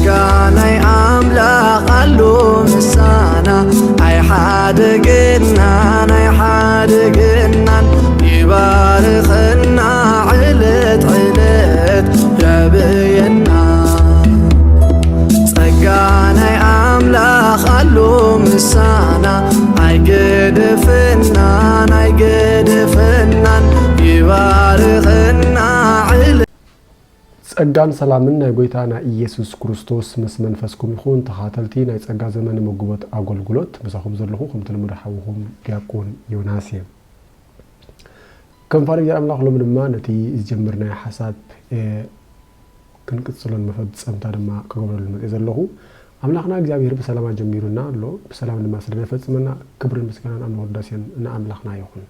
ጸጋናይ አምላኽ አሉ ምሳና ኣይሓደግናን ኣይሓደግናን ይባርኸና ዕለት ዕለት ያብየና ጸጋናይ አምላኽ አሉ ምሳና ኣይገድፍናን ኣይገድፍናን ይባርኸና ጸጋን ሰላምን ናይ ጎይታና ኢየሱስ ክርስቶስ ምስ መንፈስኩም ይኹን ተኻተልቲ ናይ ጸጋ ዘመን መግቦት አገልግሎት ብሳኹም ዘለኹ ከም ተለምዶ ሓውኹም ዲያቆን ዮናስ እየ ከም ፈሪድ አምላኽ ሎም ድማ ነቲ ዝጀምርና ሓሳብ ክንቅጽሎን መፈጸምታ ድማ ከገብረሉ መጽ ዘለኹ አምላኽና እግዚአብሔር በሰላም ጀሚሩና አሎ በሰላም ድማ ስለፈጽመና ክብርን ምስጋናን አምልኾን እና አምላኽና ይኹን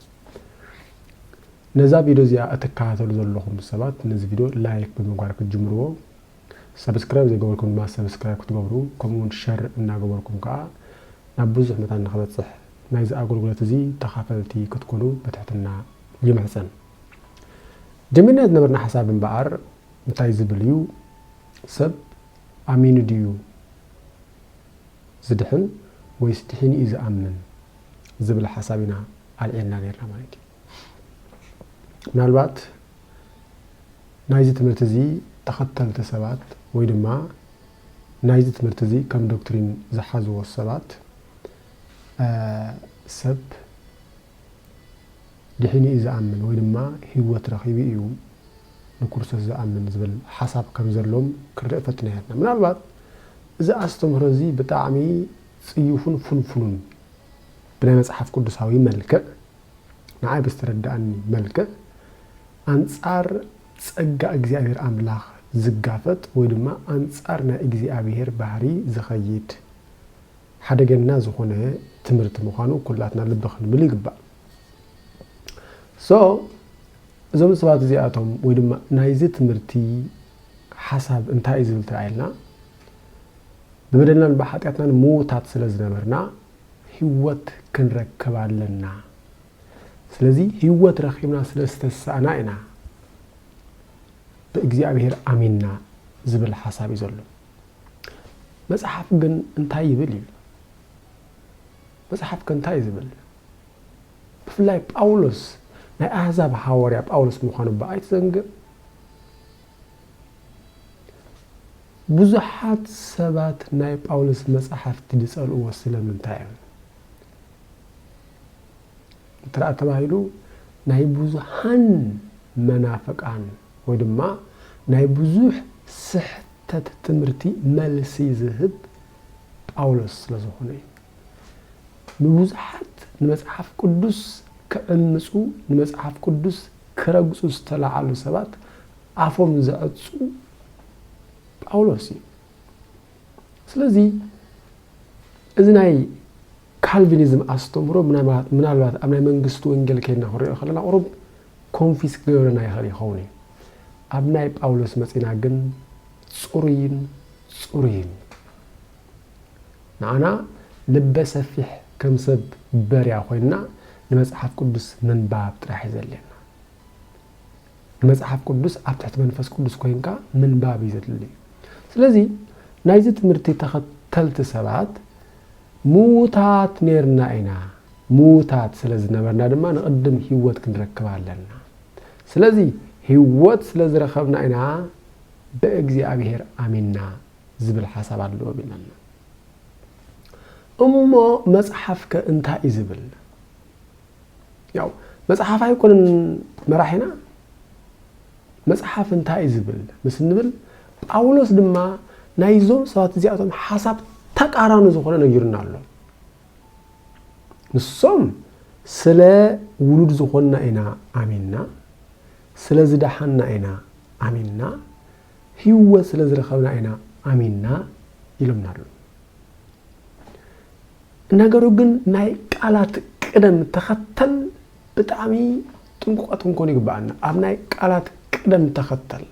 ነዛ ቪዲዮ እዚኣ እትከታተሉ ዘለኹም ሰባት ነዚ ቪዲዮ ላይክ ብምግባር ክትጅምርዎ ሰብስክራይብ ዘይገበርኩም ድማ ሰብስክራይብ ክትገብሩ ከምኡውን ሸር እናገበርኩም ከዓ ናብ ብዙሕ መታን ንኽበፅሕ ናይዚ ኣገልግሎት እዚ ተኻፈልቲ ክትኮኑ በትሕትና ይምሕፀን ጀሚርና ዝነበርና ሓሳብ እምበኣር እንታይ ዝብል እዩ ሰብ ኣሚኑ ድዩ ዝድሕን ወይስ ድሕን እዩ ዝኣምን ዝብል ሓሳብ ኢና ኣልዒልና ነርና ማለት እዩ ምናልባት ናይዚ ትምህርቲ እዚ ተኸተልቲ ሰባት ወይ ድማ ናይዚ ትምህርቲ እዚ ከም ዶክትሪን ዝሓዝዎ ሰባት ሰብ ድሕን እዩ ዝኣምን ወይ ድማ ህይወት ረኺቡ እዩ ንክርስቶስ ዝኣምን ዝብል ሓሳብ ከም ዘሎም ክርድእ ፈትና ነርና ምናልባት እዚ ኣስተምህሮ እዚ ብጣዕሚ ጽዩፉን ፍንፍኑን ብናይ መጽሓፍ ቅዱሳዊ መልክዕ ንዓይ ብዝተረዳእኒ መልክዕ አንጻር ጸጋ እግዚአብሔር አምላኽ ዝጋፈጥ ወይ ድማ አንጻር ናይ እግዚአብሔር ባህሪ ዝኸይድ ሓደገና ዝኾነ ትምህርቲ ምዃኑ ኩላትና ልብ ክንብል ይግባእ እዞም ሰባት እዚኣቶም ወይ ድማ ናይዚ ትምህርቲ ሓሳብ እንታይ ዝብል ትራእየልና ብበደልናን ብኃጢአትናን ሞታት ስለ ዝነበርና ህይወት ክንረክብ ኣለና ስለዚህ ህይወት ረኺብና ስለስተሳእና ኢና በእግዚአብሔር አሚንና ዝብል ሓሳብ ይዘሉ መጽሐፍ ግን እንታይ ይብል እዩ መጽሐፍ ግን እንታይ ዝብል ብፍላይ ጳውሎስ ናይ አሕዛብ ሐዋርያ ጳውሎስ ምዃኑ በአይትዘንግዕ ብዙሓት ሰባት ናይ ጳውሎስ መጽሐፍቲ ዝጸልእዎ ስለምንታይ እዩ ترى تباهيلو ناي بوزحان منافقان ودما ناي بوزح سحتت تمرتي ملسي زهب ጳውሎስ ስለዝኾነ ንብዙሓት ንመጽሐፍ ቅዱስ ከእምፁ ንመጽሐፍ ቅዱስ ከረግፁ ዝተላዓሉ ሰባት አፎም ዘዕፁ ጳውሎስ እዩ ስለዚህ እዚ ናይ ካልቪኒዝም አስተምሮ ምናልባት ኣብ ናይ መንግስቱ ወንጌል ከይና ሆሪዮ ከለና ቁሩብ ኮንፊስ ገበረና ይኸል ይኸውን ኣብ ናይ ጳውሎስ መጽና ግን ጽሩይን نعنا لبس فيه كم سب بريا خوينا المصحف قدس من باب راح يزلنا المصحف قدس أبتحت منفس قدس كوينكا من باب يزللي سلازي نايزت مرتي تخطلت سبات موتات نيرنا اينا موتات سلازي نبرنا دما نقدم هيوت كنركبها لنا سلازي هيوت سلازي رخبنا اينا بأجزي أبيهر آمنا زبل حساب الله بيننا أما مصحفك أنت إزبل ياو مصحف يكون مراحنا مصحف أنت إزبل مثل نبل ጳውሎስ ድማ ናይዞም ሰባት እዚኣቶም ሓሳብ ተቃራኒ ዝኾነ ነግርና ኣሎ ንሶም ስለ ውሉድ ዝኾንና ኢና አሚንና ስለ ዝዳሓና ኢና አሚንና ህይወት ስለ ዝረኸብና ኢና አሚንና ይሉናሉ ነገሩ ግን ናይ ቃላት ቅደም ተኸተል በጣም ጥንቁቀት እንኮን ይግባና ኣብ ናይ ቃላት ቅደም ተኸተል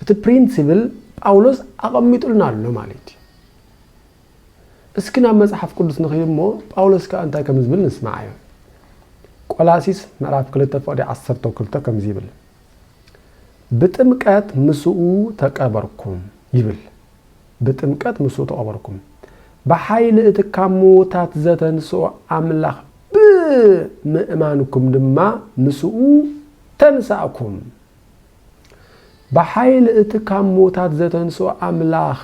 እቲ ፕሪንሲፕል ጳውሎስ አቀሚጡልና አለ ማለት እስኪና መጽሐፍ ቅዱስ ነኸይሞ ጳውሎስ ከአንተ ከምዝብል ንስማዓዮ ቆላሲስ ምዕራፍ 2:12 ከምዝብል በጥምቀት ምስኡ ተቀበርኩም يبل بتمكت مسو تقبركم بحيل اتكاموتات زتنسو أملاخ بمئمانكم دما مسو تنساكم بحيل اتكاموتات زتنسو أملاخ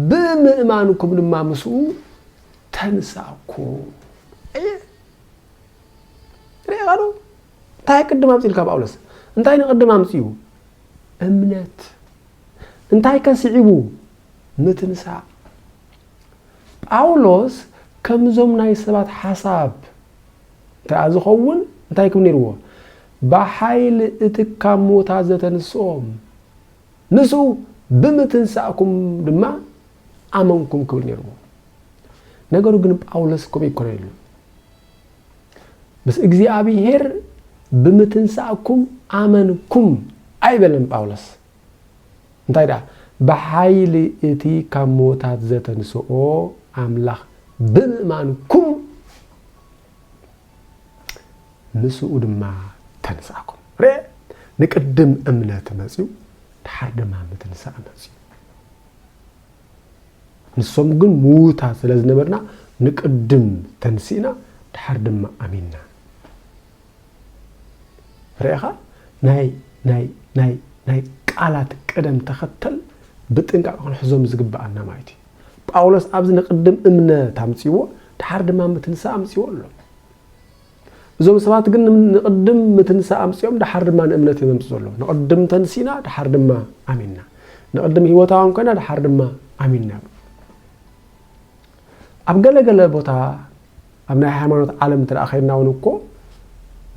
بمئمانكم دما مسو تنساكم ريغارو تاي قدم امسيل كاب اولس انتاي نقدم امسيو امنت انتاي كسعيبو متنسا اولوس كمزوم ناي سبات حساب تازخون انتاي كم نيرو بحيل اتكاموتا زتنسوم نسو بمتنساكم دما امنكم كم نيرو ነገሩ ግን ጳውሎስ ኮም ይኮነሉ بس እግዚአብሔር بمتنساكم آمنكم አይበለም ጳውሎስ እንታይ ዳ በኃይል እቲ ከሞታት ዘተንስኦ አምላኽ ብምእማንኩም ንስኡ ድማ ተንሳኩም ንቅድም እምነት መጽኡ ድሓር ድማ ምትንሳ መጽኡ ንሶም ግን ሙታ ስለዝነበርና ንቅድም ተንሲና ድሓር ድማ አሚንና رأيها ناي قالات قدم تختل بطنقاق حزوم زغبانا مايتي باولوس ابز نقدم امنه تامصيو دحار دما متنسا امصيو الله زوم سبات ግን نقدم متنسا امصيوم دحار دما امنه يمصو الله نقدم تنسينا دحار دما اميننا نقدم هيوتاون كنا دحار دما اميننا ابغلغل بوتا ابنا ሃይማኖት ዓለም ተራኺርና ወንኮ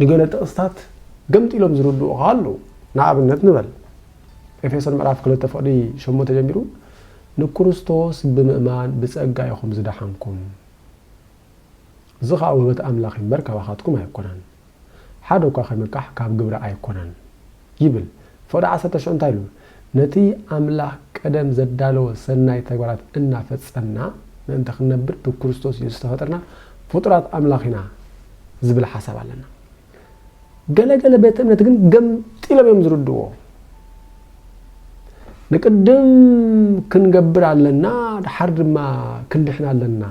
ንገለጥ እስታት قمت إلهم زردوا قالوا نعبنت نبل إفسر مرافق للتفقدي شو تجميرو نكرستوس بمؤمن بسأجا يخم زدحمكم زخاء وبت أملاخ بركة وخاتكم هيكونن حدو كاخي مكح كاب جبرة أيكونن يبل فودا عسى تشون تايلو نتي أملاخ قدم زدالو سناي تقبلات إنا فتسنا من تخنبر بكرستوس يستفترنا فطرات أملاخنا زبل حساب علينا ገለገለ በተምነት ግን ገምጥለም የምዝሩድዎ ንቅድም ክንገብር አለና ድሓር ድማ ክንድሕና አለና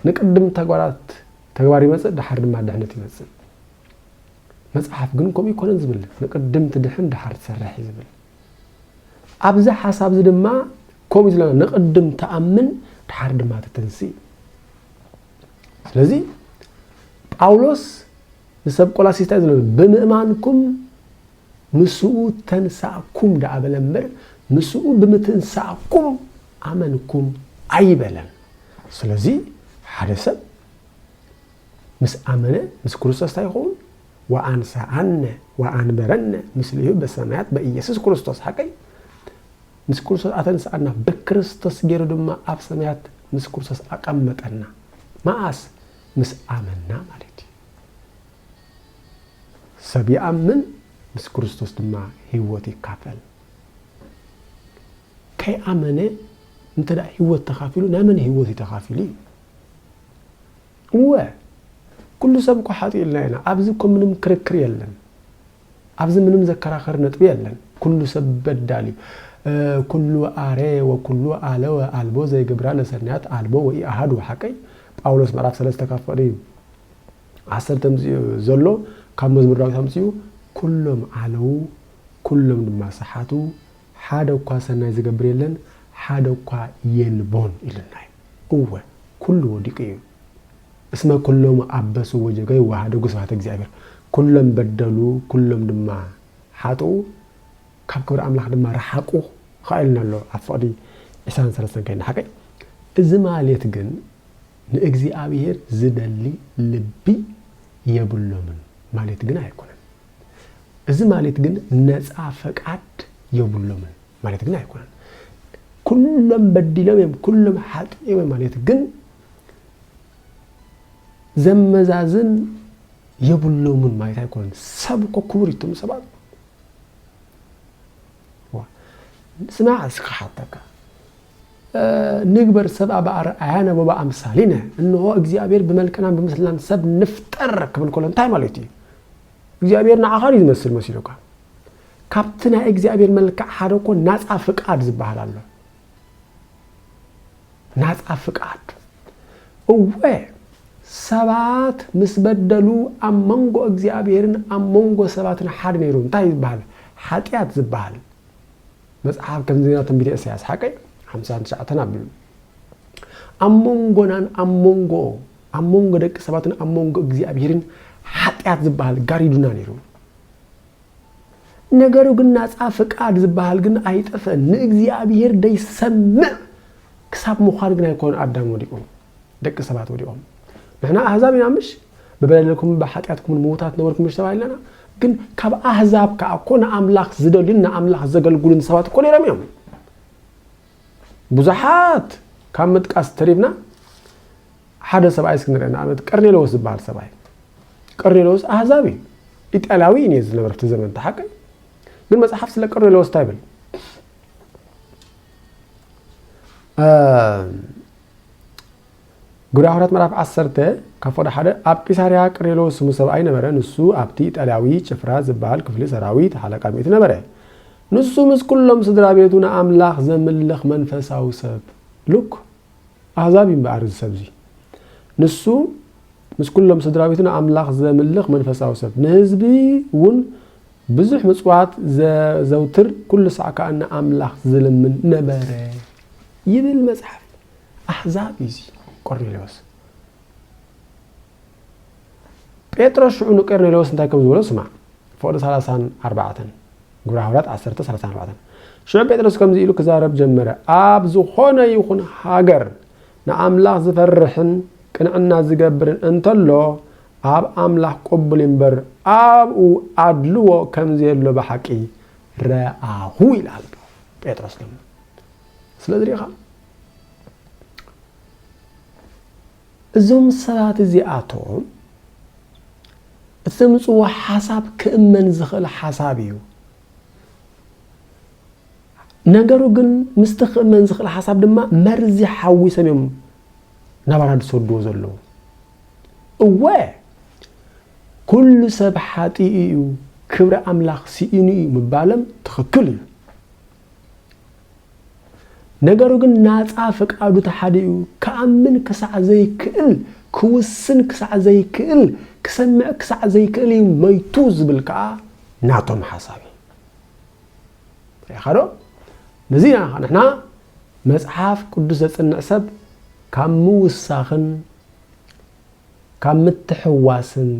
ንቅድም ተግባር ይመጽእ ድሓር ድማ ድሕነት ይመጽእ መጽሐፍ ግን ኮም ይኮነን ዝብል ንቅድም ትድሕን ድሓር ትሰርሕ ዝብል ኣብዛ ሓሳብ ድማ ኮም ይዝለና ንቅድም ተኣምን ድሓር ድማ ትተንሲ ስለዚ ጳውሎስ نسب قلاسي تايزلو بمئمانكم مسؤ تنساكم دا أبلمبر مسؤ بمتنساكم آمنكم أيبلا سلازي حدث مس آمنة مس كريستوس تايخون وأنسانا وأنبرنا مثله بسمات بإيسوس كريستوس حكي مس كريستوس أتنسانا بكريستوس جردما أبسمات مس كريستوس أقمتنا ما أس مس آمنا مالتي سبيع من مس كريستوس دما هيوتي كافل كي آمنة انت دا هيوت تخافلو نامن هيوتي تخافلي هو كل سبكو حاطي إلينا أبزكم منهم كركر يلن أبز منهم ذكر نطبي يلن كل سب بدالي كل آري وكل آلو آلبو زي جبران سنيات آلبو وإي أحد وحكي ጳውሎስ ምዕራፍ 3 ተካፈለ 10 ዘሎ ካብ መዝሙር ዳዊት አምሲዩ ኩሎም አለው ኩሎም ድማ ሰሓቱ ሓደ እኳ ሰናይ ዝገብር የለን ሓደ እኳ የልቦን ይልናይ እወ ኩሉ ወዲቅ እዩ እስመ ኩሎም አበሱ ወጀገይ ወሃደ ጉስባት እግዚአብሔር ኩሎም በደሉ ኩሎም ድማ ሓጡ ካብ ክብር አምላክ ድማ ረሓቁ ኻይልናሎ አፈዲ ኢሳን ሰለስተን ከይና ሓቀይ እዚ ማለት ግን ንእግዚአብሔር ዝደሊ ልቢ የብሎምን ማለት ግን አይኮንም እዚ ማለት ግን ነፃ ፈቃድ የብሎምን ማለት ግን አይኮንም ኩሎም በድለም ኩሎም ኃጢአት ማለት ግን ዘመዛዝን የብሎምን ማለት አይኮንም ሰብኮ ክብሪቱም ሰባት ስማ እስከሐተካ نكبر سبع بأرعانا وبأمثالنا إنه إجزابير بملكنا بمثلنا سب نفتر قبل كل انتهى مالتي إجزابير نعخاري يمثل مسيرك ካብትና እግዚአብሔር መልክዓ ሓደ እኮ ናፃ ፍቃድ ዝበሃል ኣሎ ናፃ ፍቃድ እወ ሰባት ምስ በደሉ ኣብ መንጎ እግዚአብሔርን ኣብ መንጎ ሰባትን ሓደ ነይሩ እንታይ ዝበሃል ሓጢያት ዝበሃል መጽሓፍ ከም ዜና ትንቢት ኢሳይያስ ሓቀይ 59 ኣቢሉ ኣብ መንጎናን ኣብ መንጎ ደቂ ሰባትን ኣብ መንጎ እግዚአብሔርን ሓጢያት ዝበሃል ጋሪዱና ነይሩ ነገሩ ግን ናፃ ፍቃድ ዝበሃል ግን ኣይጠፍእን ንእግዚአብሔር ደይሰምዕ ክሳብ ምዃን ግን ኣይኮን ኣዳም ወዲቁ ደቂ ሰባት ወዲቆም ንሕና ኣሕዛብ ኢና ምሽ በበደለኩም በሓጢያትኩም ምውታት ነበርኩም ምሽ ተባሂለና ግን ካብ ኣሕዛብ ከዓ ኮነ ኣምላኽ ዝደልዩን ኣምላኽ ዘገልግሉን ሰባት እኮ ነይሮም እዮም ብዙሓት ካብ ምጥቃስ ተሪብና ሓደ ሰብኣይ እስክንሪአና ኣብነት ቀርኔሎስ ዝበሃል ሰብኣይ ቀርኔሎስ ኣሕዛብ እዩ ኢጣልያዊ እዩ ዝነበረ እቲ ዘመን ተሓቀ ግን መጽሐፍ ስለ ቀርኔሎስ ታይብል ጉራሁራት ምዕራፍ 10 ካፎዳ ሓደ ኣብ ቂሳርያ ቀርኔሎስ ሰብኣይ ነበረ ንሱ ኣብቲ ኢጣልያዊ ጭፍራ ዝበሃል ክፍሊ ሰራዊት ሓለቃ ሚእቲ ነበረ ንሱ ምስ ኩሎም ስድራ ቤቱ ንኣምላኽ ዘምልኽ መንፈሳዊ ሰብ ሉክ ኣሕዛብ ይምበኣር ሰብዚ ንሱ ምስ ኩሎም ስድራ ቤቱ ንኣምላኽ ዘምልኽ መንፈሳዊ ሰብ ንህዝቢ እውን ብዙሕ ምጽዋት ዘውትር ኩሉ ሰዓ ከዓ ንኣምላኽ ዝልምን ነበረ ይብል መጽሓፍ ኣሕዛብ እዩ ቆርኔሎስ ጴጥሮስ ሽዑ ንቆርኔሎስ እንታይ ከም ዝብሎ ስማ ፍቅዲ 34 ጉራሁራት 10:34 ሽዑ ጴጥሮስ ከምዚ ኢሉ ክዛረብ ጀመረ ኣብ ዝኾነ ይኹን ሃገር ንኣምላኽ ዝፈርሕን ቅንዕና ዝገብርን እንተሎ ኣብ ኣምላኽ ቅቡል እምበር ኣብኡ ኣድልዎ ከምዚ የሎ ብሓቂ ረኣሁ ይላል ጴጥሮስ ድማ ስለዚ ሪኻ እዞም ሰባት እዚኣቶም እተምጽዎ ሓሳብ ክእመን ዝኽእል ሓሳብ እዩ ነገሩ ግን ምስቲ ክእመን ዝኽእል ሓሳብ ድማ መርዚ ሓዊሶም እዮም ናባራ ዝሰድዎ ዘለዉ እወ ኩሉ ሰብ ሓጢኡ እዩ ክብሪ ኣምላኽ ሲኢኑ እዩ ምባለም ትኽክል እዩ ነገሩ ግን ናፃ ፍቃዱ ተሓደ እዩ ከኣምን ክሳዕ ዘይክእል ክውስን ክሳዕ ዘይክእል ክሰምዕ ክሳዕ ዘይክእል እዩ መይቱ ዝብል ከዓ ናቶም ሓሳብ ይኻዶ ነዚ ንሕና መጽሓፍ ቅዱስ ዘጽንዕ ሰብ ካብ ምውሳኽን ካብ ምትሕዋስን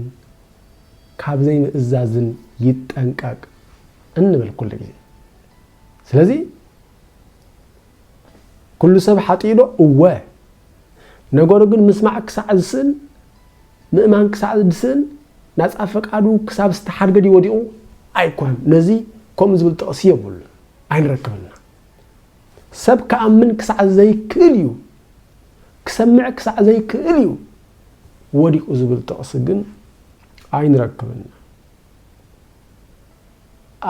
ካብ ዘይምእዛዝን ይጠንቀቅ እንብል ኩሉ ግዜ ስለዚ ኩሉ ሰብ ሓጢዶ እወ ነገሩ ግን ምስማዕ ክሳዕ ዝስእን ምእማን ክሳዕ ዝስእን ናፃ ፈቃዱ ክሳብ ዝተሓድገድ ይወዲቑ ኣይኮነን ነዚ ከምኡ ዝብል ጥቕሲ የብሉ ኣይንረክብና ሰብ ከኣምን ክሳዕ ዘይክእል እዩ ክሰምዕ ክሳዕ ዘይክእል እዩ ወዲቑ ዝብል ጥቕሲ ግን ኣይንረክብና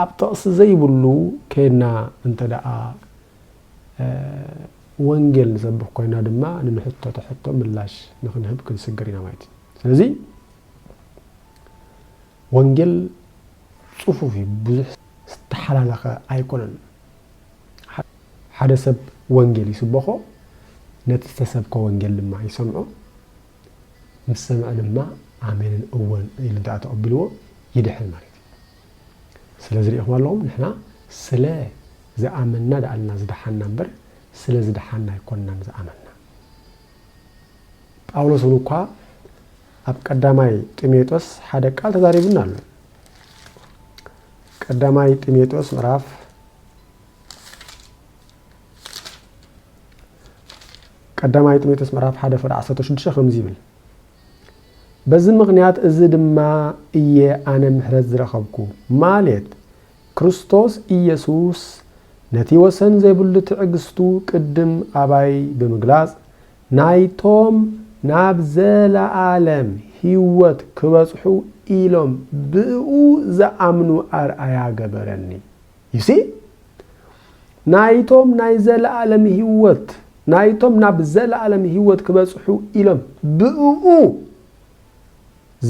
ኣብ ጥቕሲ ዘይብሉ ከና እንተ ደኣ ወንጌል ንሰብኽ ኮይና ድማ ንሕቶ ምላሽ ንኽንህብ ክንስገር ኢና ማለት እዩ ስለዚ ወንጌል ጽፉፍ ብዙሕ ዝተሓላለኸ ኣይኮነን ሓደ ሰብ ወንጌል ይስበኾ ነቲ ዝተሰብከ ወንጌል ድማ ይሰምዖ ምስ ሰምዐ ድማ ኣሜንን እወን ኢሉ ዳኣ ተቐቢልዎ ይድሕር ማለት እዩ ስለዚ ሪኢኹም ኣለኹም ንሕና ስለ ዝኣመንና ዳኣልና ዝድሓና እምበር ስለ ዝድሓና ኣይኮንናን ዝኣመንና ጳውሎስ እውን እኳ ኣብ ቀዳማይ ጢሞቴዎስ ሓደ ቃል ተዛሪቡና ኣሎ ቀዳማይ ጢሞቴዎስ ምዕራፍ ቀዳማይ ጢሞቴዎስ ምዕራፍ 1:16 ከምዚ ይብል በዚ ምክንያት እዚ ድማ እየ ኣነ ምሕረት ዝረኸብኩ ማለት ክርስቶስ ኢየሱስ ነቲ ወሰን ዘይብሉ ትዕግስቱ ቅድም ኣባይ ብምግላጽ ናይቶም ናብ ዘለዓለም ህይወት ክበጽሑ ኢሎም ብኡ ዝኣምኑ ኣርኣያ ገበረኒ ይሲ ናይቶም ናይ ዘለዓለም ህይወት ናይቶም ናብ ዘለዓለም ህይወት ክበጽሑ ኢሎም ብኡ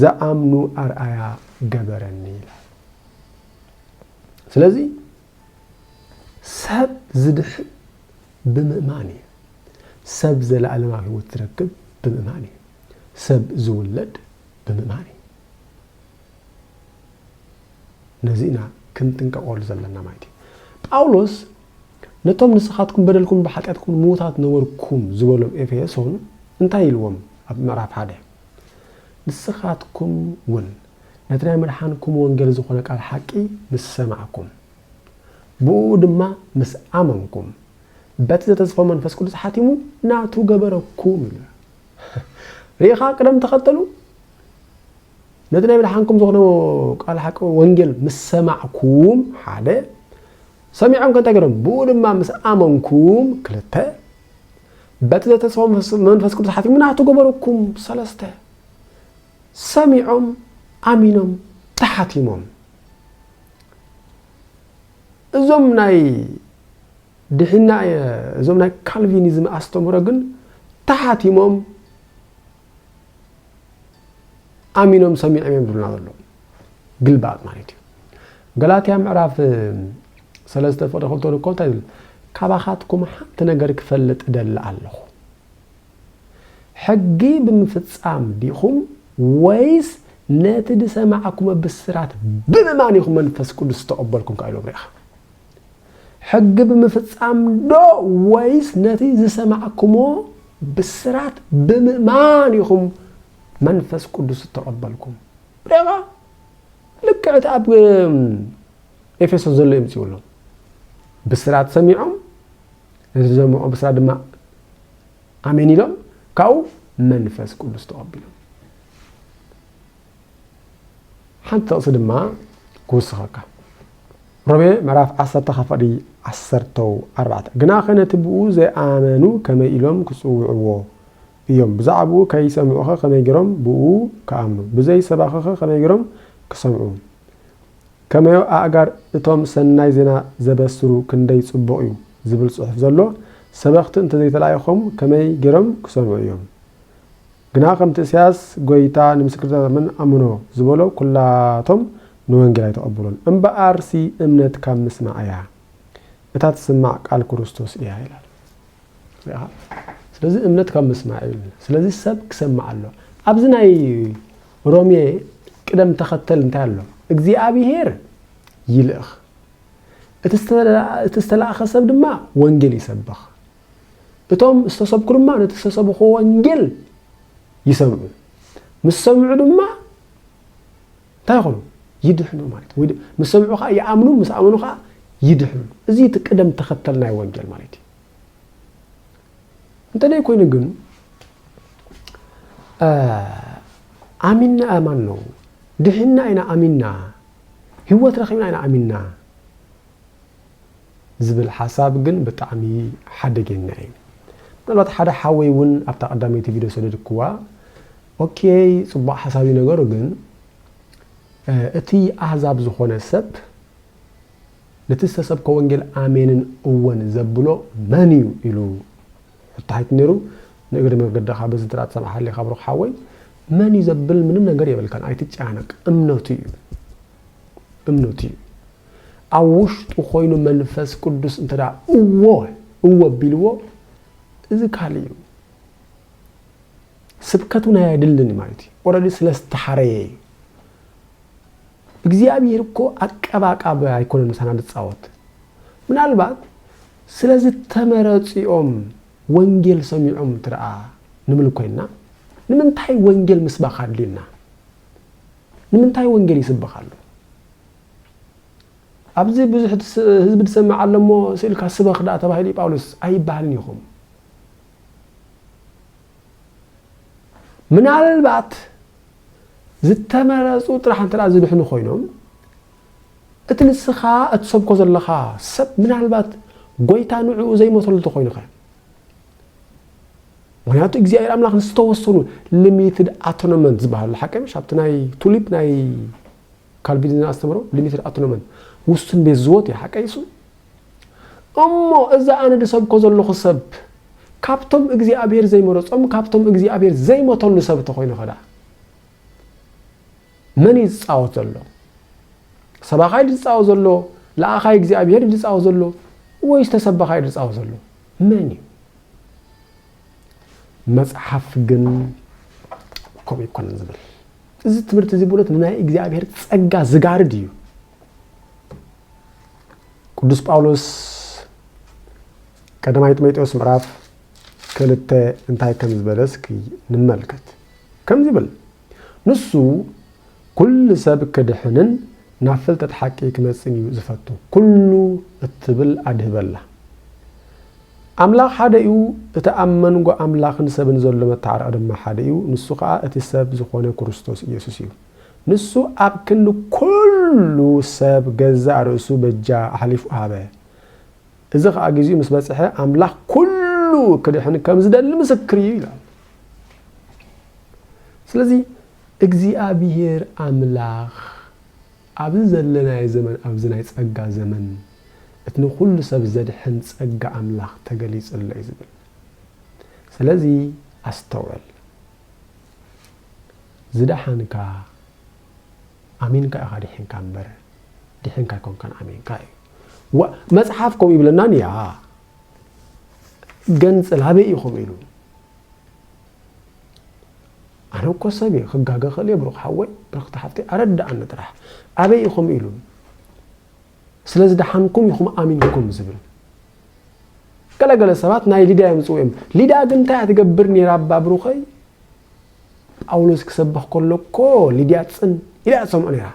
ዝኣምኑ ኣርኣያ ገበረኒ ይላል ስለዚህ ሰብ ዝድሕን ብምእማን እዩ ሰብ ዘለዓለማዊ ህይወት ዝረክብ ብምእማን እዩ ሰብ ዝውለድ ብምእማን እዩ ነዚና ክንጥንቀቀሉ ዘለና ማለት እዩ ጳውሎስ ነቶም ንስኻትኩም በደልኩም ብሓጢአትኩም ሙታት ነበርኩም ዝበሎም ኤፌሶን እንታይ ኢልዎም ኣብ ምዕራፍ 1 ንስኻትኩም ውን ነቲ ናይ መድሓንኩም ወንጌል ዝኾነ ቃል ሓቂ ምስ ሰማዕኩም ብኡ ድማ ምስ ኣመንኩም በቲ ዘተስፋ መንፈስ ቅዱስ ሓቲሙ ናቱ ገበረኩም ኢሉ ሪኻ ቅደም ተኸተሉ ነቲ ናይ መድሓንኩም ዝኾነ ቃል ሓቂ ወንጌል ምስ ሰማዕኩም ሓደ ሰሚዖም ከንታይ ገይሮም ብኡ ድማ ምስ ኣመንኩም ክልተ በቲ ዘተስፋ መንፈስ ቅዱስ ሓቲሙ ናቱ ገበረኩም ሰለስተ ሰሚዖም ኣሚኖም ተሓቲሞም እዞም ናይ ድሕና እዞም ናይ ካልቪኒዝም ኣስተምሮ ግን ተሓቲሞም ኣሚኖም ሰሚዖም እዮም ዝብሉና ዘሎ ግልባጥ ማለት እዩ ገላትያ ምዕራፍ 3 ፍቅዲ 2 እኮ እንታይ ይብል ካባኻትኩም ሓንቲ ነገር ክፈልጥ ደሊ ኣለኹ ሕጊ ብምፍጻም ዲኹም ወይስ ነቲ ድሰማዕኩም ብስራት ብምእማን ኢኹም መንፈስ ቅዱስ ተቀበልኩም ካኢሎም ሪኢኻ ሕጊ ብምፍጻም ዶ ወይስ ነቲ ዝሰማዕኩሞ ብስራት ብምእማን ኢኹም መንፈስ ቅዱስ ተቀበልኩም ሪኢኻ ልክዕቲ ኣብ ኤፌሶን ዘሎ ይምፅውሎ ብስራት ሰሚዖም ነቲ ዝሰምዑ ብስራት ድማ ኣሜን ኢሎም ካብኡ መንፈስ ቅዱስ ተቀበሎም ሓንቲ ጥቕሲ ድማ ክውስኸካ ሮሜ ምዕራፍ 10 ኸፈዲ 14 ግና ኸነቲ ብኡ ዘይኣመኑ ከመይ ኢሎም ክፅውዕዎ እዮም ብዛዕባኡ ከይሰምዑኸ ከመይ ገይሮም ብኡ ከኣምኑ ብዘይሰባኸኸ ከመይ ገይሮም ክሰምዑ ከመይ ኣእጋር እቶም ሰናይ ዜና ዘበስሩ ክንደይ ጽቡቕ እዩ ዝብል ጽሑፍ ዘሎ ሰበኽቲ እንተዘይተላኢኾም ከመይ ገይሮም ክሰምዑ እዮም ግና ከምቲ እስያስ ጎይታ ንምስክርታት ምን ኣምኖ ዝበሎ ኩላቶም ንወንጌል ኣይተቐበሉን እምበኣርሲ እምነት ካብ ምስማዕ እያ እታ ትስማዕ ቃል ክርስቶስ እያ ይላል ስለዚ እምነት ካብ ምስማዕ እዩ ስለዚ ሰብ ክሰማዕ ኣሎ ኣብዚ ናይ ሮሜ ቅደም ተኸተል እንታይ ኣሎ እግዚአብሔር ይልእኽ እቲ ዝተላእኸ ሰብ ድማ ወንጌል ይሰብኽ እቶም ዝተሰብኩ ድማ ነቲ ዝተሰብኹ ወንጌል ይሰምዑ ምስ ሰምዑ ድማ እንታይ ይኾኑ ይድሕኑ ማለት ወይ ምስ ሰምዑ ከዓ ይኣምኑ ምስ ኣመኑ ከዓ ይድሕኑ እዚ እቲ ቅደም ተኸተል ናይ ወንጌል ማለት እዩ እንተደይ ኮይኑ ግን ኣሚንና ኣማን ነው ድሕና ኢና ኣሚንና ህይወት ረኺብና ኢና ኣሚንና ዝብል ሓሳብ ግን ብጣዕሚ ሓደገኛ እዩ ምናልባት ሓደ ሓወይ እውን ኣብታ ቀዳመይቲ ቪድዮ ሰደድክዋ ኦኬ ጽቡቕ ሓሳቢ ነገሩ ግን እቲ ኣሕዛብ ዝኾነ ሰብ ነቲ ዝተሰብከ ወንጌል ኣሜንን እወን ዘብሎ መን እዩ ኢሉ ሕታሒት ነይሩ ንእግሪ መገድኻ በዚ ትርኣት ሰማሓሊ ካብሮ ሓወይ መን እዩ ዘብል ምንም ነገር የበልካን ኣይትጨናነቅ እምነቱ እዩ ኣብ ውሽጡ ኮይኑ መንፈስ ቅዱስ እንተዳ እዎ ቢልዎ እዚ ካሊእ እዩ ስብከቱ ናይ አይደልን ማለት እዩ ኦሬዲ ስለስተሓረየ እግዚአብሔር እኮ አቀባቃብ አይኮነን ምሳና ንጻወት ምናልባት ስለዚ ተመረጽኦም ወንጌል ሰሚዖም ትርአ ንምልኮይና ንምንታይ ወንጌል ምስባኽ አድልና ንምንታይ ወንጌል ይስበኻሉ ኣብዚ ብዙሕ ህዝብ ድሰማዕ ኣለሞ ስልካ ስበኽ ዳ ተባሂሉ ጳውሎስ ኣይባህልን ይኹም ምናልባት ዝተመረጹ ጥራሕ እንተራ ዝድሕኑ ኮይኖም እቲ ንስኻ እትሰብኮ ዘለኻ ሰብ ምናልባት ጎይታ ንዕኡ ዘይሞተሉ ተኮይኑኸ ምክንያቱ እግዚአብሔር ኣምላኽ ንዝተወሰኑ ሊሚትድ አቶኖመንት ዝበሃል ሓቀም ሻብቲ ናይ ቱሊፕ ናይ ካልቪኒዝም ኣስተምሮ ሊሚትድ አቶኖመንት ውስን ቤዝወት ይሓቀይሱ እሞ እዛ ኣነ ድሰብኮ ዘለኹ ሰብ ካብቶም እግዚአብሔር ዘይመረጾም ካብቶም እግዚአብሔር ዘይሞተሉ ሰብ ተኮይኑ ኸዳ መን ይጻወት ዘሎ ሰባኻይ ይጻወት ዘሎ ለአኻይ እግዚአብሔር ድጻው ዘሎ ወይስ ተሰበኻይ ድጻው ዘሎ መን መጽሐፍ ግን ኮም ይኮነን ዝብል እዚ ትምህርት እዚ ብሎት ናይ እግዚአብሔር ጸጋ ዝጋርድ እዩ ቅዱስ ጳውሎስ ቀዳማይ ጢሞቴዎስ ምዕራፍ 2 እንታይ ከም ዝበለስክ ንመልከት ከም ዝብል ንሱ ኩሉ ሰብ ክድሕንን ናብ ፍልጠት ሓቂ ክመጽእ እዩ ዝፈቱ ኩሉ እትብል ኣድህበላ ኣምላኽ ሓደ እዩ እቲ ኣመንጎ ኣምላኽን ሰብን ዘሎ መተዓረቕ ድማ ሓደ እዩ ንሱ ከዓ እቲ ሰብ ዝኾነ ክርስቶስ ኢየሱስ እዩ ንሱ ኣብ ክንዲ ኩሉ ሰብ ገዛእ ርእሱ በጃ ኣሕሊፉ ሃበ እዚ ከዓ ግዚኡ ምስ በጽሐ ኣምላኽ ኩሉ ክድሕን ከም ዝደሊ ምስክር እዩ ይላል ስለዚ እግዚአብሔር ኣምላኽ ኣብ ዘለናይ ዘመን ኣብ ዝናይ ጸጋ ዘመን እትነ ኩሉ ሰብ ዘድሕን ጸጋ ኣምላኽ ተገሊጽለ እዩ ዝብል ስለዚ ኣስተውዕል ዝደሓንካ ኣሚንካ ኢኻ ድሕንካ እምበር ድሕንካ ይኮንከን ኣሚንካ እዩ መጽሓፍ ከም ይብለና ንያ ገንጽል ሃበይ ኢኹም ኢሉ أنا كوسبي خجاجة خليه بروح حوي بروح تحفتي أرد عن نطرح أبي يخم إلو سلز دحنكم يخم آمينكم زبل كلا سبات ناي ليدا يمسويم ليدا أنت هتجبرني رب بروحي أولوس كسبح كله كو ليدا تسن إلى أسمع عليها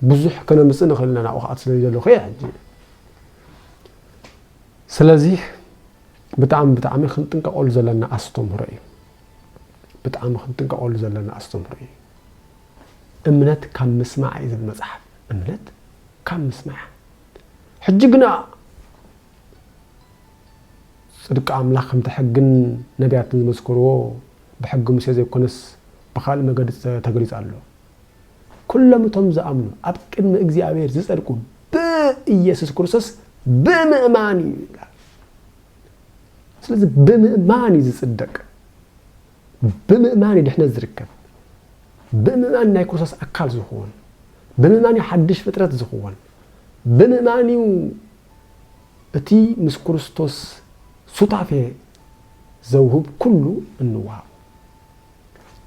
بزح كنا مسنا خلينا نأخذ أصل يجلو خير سلزي بتعمي خنتنك أول زلنا أستمرئ بتعمي خنتنك أول زلنا أستمرئ أمنت كم مسمع إذا المزحف أمنت كم مسمع حجقنا صدق أملاك متحقن نبيات المذكروا بحق مسيز يكونس بخال ما قد تقريز الله كل متمز أمنه أبكر من إجزاء زيسألكم بإيسوس كريستوس بمأماني ስለዚህ በመእማን ይጽደቅ በመእማን ድሕነት ዝርከብ በመእማን ናይ ክርስቶስ አካል ዝሆን በመእማን ሓድሽ ፍጥረት ዝሆን በመእማን እቲ ምስ ክርስቶስ ሱታፌ ዘውህብ ኩሉ እንዋሃብ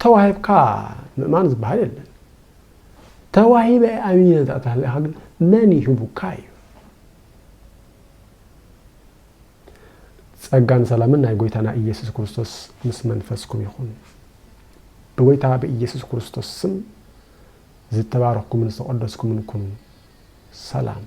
ተዋሂብካ መእማን ዝበሃል የለን ተዋሂበ ኣሚነት ኣታለኻ ግን መን ይህቡካ እዩ ጸጋን ሰላምን ናይ ጎይታና ኢየሱስ ክርስቶስ ምስ መንፈስኩም ይኹን በጎይታ በኢየሱስ ክርስቶስ ስም ዝተባረኽኩምን ዝተቀደስኩምን ኩኑ ሰላም